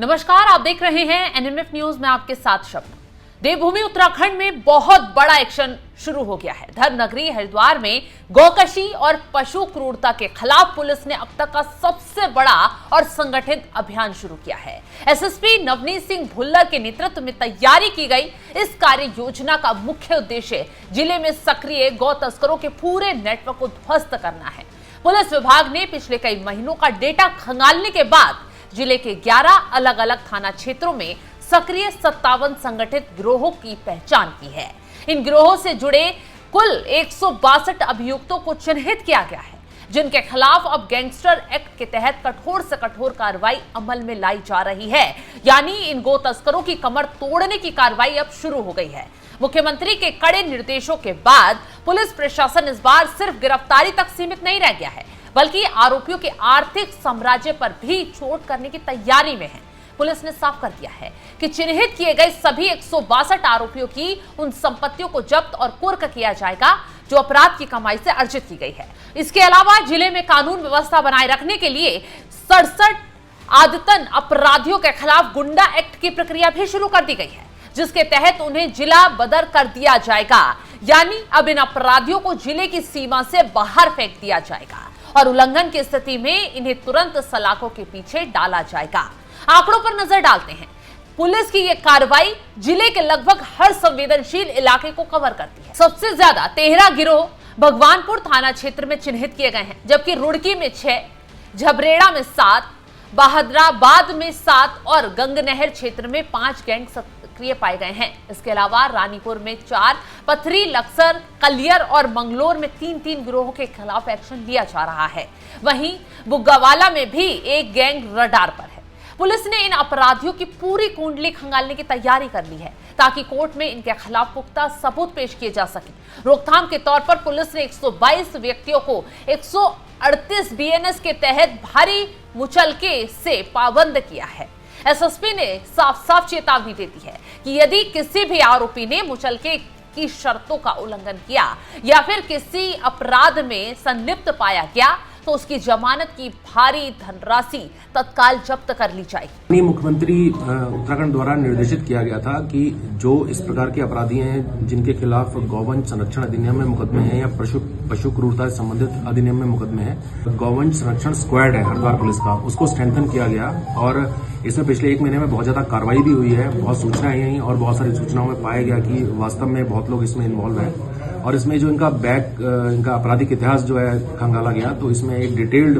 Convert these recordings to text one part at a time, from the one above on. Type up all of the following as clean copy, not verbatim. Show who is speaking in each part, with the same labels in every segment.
Speaker 1: नमस्कार, आप देख रहे हैं एनएमएफ न्यूज में आपके साथ शब्द। देवभूमि उत्तराखंड में बहुत बड़ा एक्शन शुरू हो गया है। धर्म नगरी हरिद्वार में गौकशी और पशु क्रूरता के खिलाफ पुलिस ने अब तक का सबसे बड़ा और संगठित अभियान शुरू किया है। एसएसपी नवनीत सिंह भुल्लर के नेतृत्व में तैयारी की गई इस कार्य योजना का मुख्य उद्देश्य जिले में सक्रिय गौ तस्करों के पूरे नेटवर्क को ध्वस्त करना है। पुलिस विभाग ने पिछले कई महीनों का डेटा खंगालने के बाद जिले के 11 अलग अलग थाना क्षेत्रों में सक्रिय 57 संगठित गिरोहों की पहचान की है। इन गिरोहों से जुड़े कुल 162 अभियुक्तों को चिन्हित किया गया है, जिनके खिलाफ अब गैंगस्टर एक्ट के तहत कठोर से कठोर कार्रवाई अमल में लाई जा रही है। यानी इन गो तस्करों की कमर तोड़ने की कार्रवाई अब शुरू हो गई है। मुख्यमंत्री के कड़े निर्देशों के बाद पुलिस प्रशासन इस बार सिर्फ गिरफ्तारी तक सीमित नहीं रह गया है, बल्कि आरोपियों के आर्थिक साम्राज्य पर भी चोट करने की तैयारी में है। पुलिस ने साफ कर दिया है कि चिन्हित किए गए सभी 162 आरोपियों की उन संपत्तियों को जब्त और कुर्क किया जाएगा जो अपराध की कमाई से अर्जित की गई है। इसके अलावा जिले में कानून व्यवस्था बनाए रखने के लिए 67 आदतन अपराधियों के खिलाफ गुंडा एक्ट की प्रक्रिया भी शुरू कर दी गई है, जिसके तहत उन्हें जिला बदर कर दिया जाएगा। यानी अब इन अपराधियों को जिले की सीमा से बाहर फेंक दिया जाएगा और उल्लंघन की स्थिति में इन्हें तुरंत सलाखों के पीछे डाला जाएगा। आंकड़ों पर नजर डालते हैं। पुलिस की यह कार्रवाई जिले के लगभग हर संवेदनशील इलाके को कवर करती है। सबसे ज्यादा 13 गिरोह भगवानपुर थाना क्षेत्र में चिन्हित किए गए हैं, जबकि रुड़की में 6, झबरेड़ा में 7, बहादुराबाद में 7 और गंगनहर क्षेत्र में 5 गैंग सक्रिय पाए गए हैं। इसके अलावा रानीपुर में 4, पथरी, लक्सर, कलियर और मंगलोर में 3-3 गिरोहों के खिलाफ एक्शन लिया जा रहा है। वहीं बुग्गावाला में भी एक गैंग रडार पर है। पुलिस ने इन अपराधियों की पूरी कुंडली खंगालने की तैयारी कर ली है, ताकि कोर्ट में इनके खिलाफ पुख्ता सबूत पेश किए जा सके। रोकथाम के तौर पर पुलिस ने 122 व्यक्तियों को 138 बीएनएस के तहत भारी मुचलके से पाबंद किया है। एसएसपी ने साफ साफ चेतावनी दे दी है कि यदि किसी भी आरोपी ने मुचलके की शर्तों का उल्लंघन किया या फिर किसी अपराध में संलिप्त पाया गया तो उसकी जमानत की भारी धनराशि तत्काल जब्त कर ली जाएगी।
Speaker 2: मुख्यमंत्री उत्तराखंड द्वारा निर्देशित किया गया था कि जो इस प्रकार के अपराधी हैं जिनके खिलाफ गौवंश संरक्षण अधिनियम में मुकदमे हैं या पशु क्रूरता से संबंधित अधिनियम में मुकदमे हैं, गौवंश संरक्षण स्क्वाड है हरिद्वार पुलिस का, उसको स्ट्रेंथन किया गया और इसमें पिछले 1 महीने में बहुत ज्यादा कार्रवाई भी हुई है। बहुत सूचनाएं आई और बहुत सारी सूचनाओं में पाया गया कि वास्तव में बहुत लोग इसमें इन्वॉल्व हैं और इसमें जो इनका इनका आपराधिक इतिहास जो है खंगाला गया, तो इसमें एक डिटेल्ड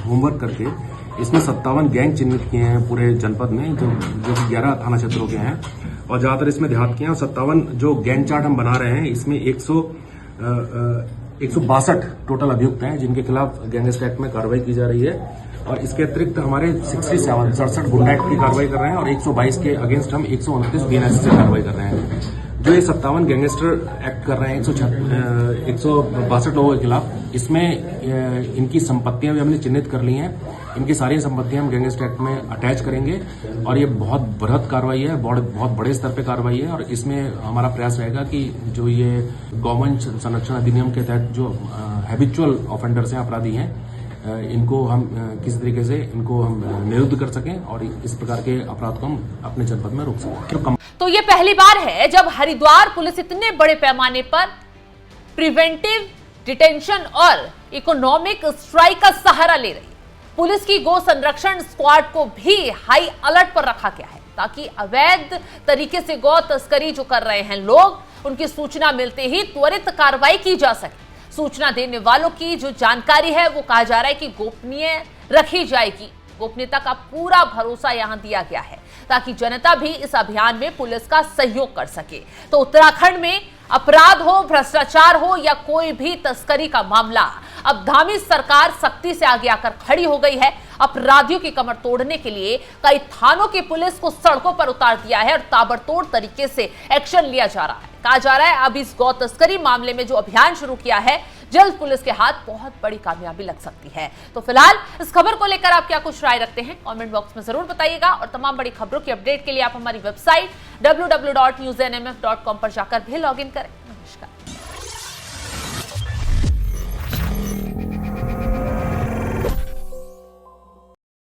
Speaker 2: होमवर्क करके इसमें 57 गैंग चिन्हित किए हैं पूरे जनपद में, जो 11 थाना क्षेत्रों के हैं और ज्यादातर इसमें देहात के हैं। और 57 जो गैंग चार्ट हम बना रहे हैं, इसमें 162 टोटल अभियुक्त हैं जिनके खिलाफ गैंगस्टर एक्ट में कार्रवाई की जा रही है। और इसके अतिरिक्त हमारे 67 गुंडा एक्ट की कार्रवाई कर रहे हैं और 122 के अगेंस्ट हम 129 बीएनएस से कार्रवाई कर रहे हैं। जो ये 57 गैंगस्टर एक्ट कर रहे हैं 162 लोगों के खिलाफ, इसमें इनकी संपत्तियां भी हमने चिन्हित कर ली हैं। इनकी सारी संपत्तियां हम गैंगस्टर एक्ट में अटैच करेंगे और ये बहुत बृहद कार्रवाई है, बहुत बड़े स्तर पे कार्रवाई है। और इसमें हमारा प्रयास रहेगा कि जो ये गौवंश संरक्षण अधिनियम के तहत जो हैबिचुअल ऑफेंडर्स हैं, अपराधी हैं, इनको हम किसी तरीके से इनको हम निरुद्ध कर सकें और इस प्रकार के अपराध को हम अपने जनपद में रोक सकें।
Speaker 1: तो ये पहली बार है जब हरिद्वार पुलिस इतने बड़े पैमाने पर प्रिवेंटिव डिटेंशन और इकोनॉमिक स्ट्राइक का सहारा ले रही है। पुलिस की गो संरक्षण स्क्वाड को भी हाई अलर्ट पर रखा गया है, ताकि अवैध तरीके से गौ तस्करी जो कर रहे हैं लोग, उनकी सूचना मिलते ही त्वरित कार्रवाई की जा सके। सूचना देने वालों की जो जानकारी है वो कहा जा रहा है कि गोपनीय रखी जाएगी। गोपनीयता का पूरा भरोसा यहां दिया गया है ताकि जनता भी इस अभियान में पुलिस का सहयोग कर सके। तो उत्तराखंड में अपराध हो, भ्रष्टाचार हो या कोई भी तस्करी का मामला, अब धामी सरकार सख्ती से आगे आकर खड़ी हो गई है। अपराधियों की कमर तोड़ने के लिए कई थानों की पुलिस को सड़कों पर उतार दिया है और ताबड़तोड़ तरीके से एक्शन लिया जा रहा है। कहा जा रहा है अब इस गौ तस्करी मामले में जो अभियान शुरू किया है, जल्द पुलिस के हाथ बहुत बड़ी कामयाबी लग सकती है। तो फिलहाल इस खबर को लेकर आप क्या कुछ राय रखते हैं, कमेंट बॉक्स में जरूर बताइएगा और तमाम बड़ी खबरों की अपडेट के लिए आप हमारी वेबसाइट www.newsnmf.com पर जाकर भी लॉग इन करें। नमस्कार।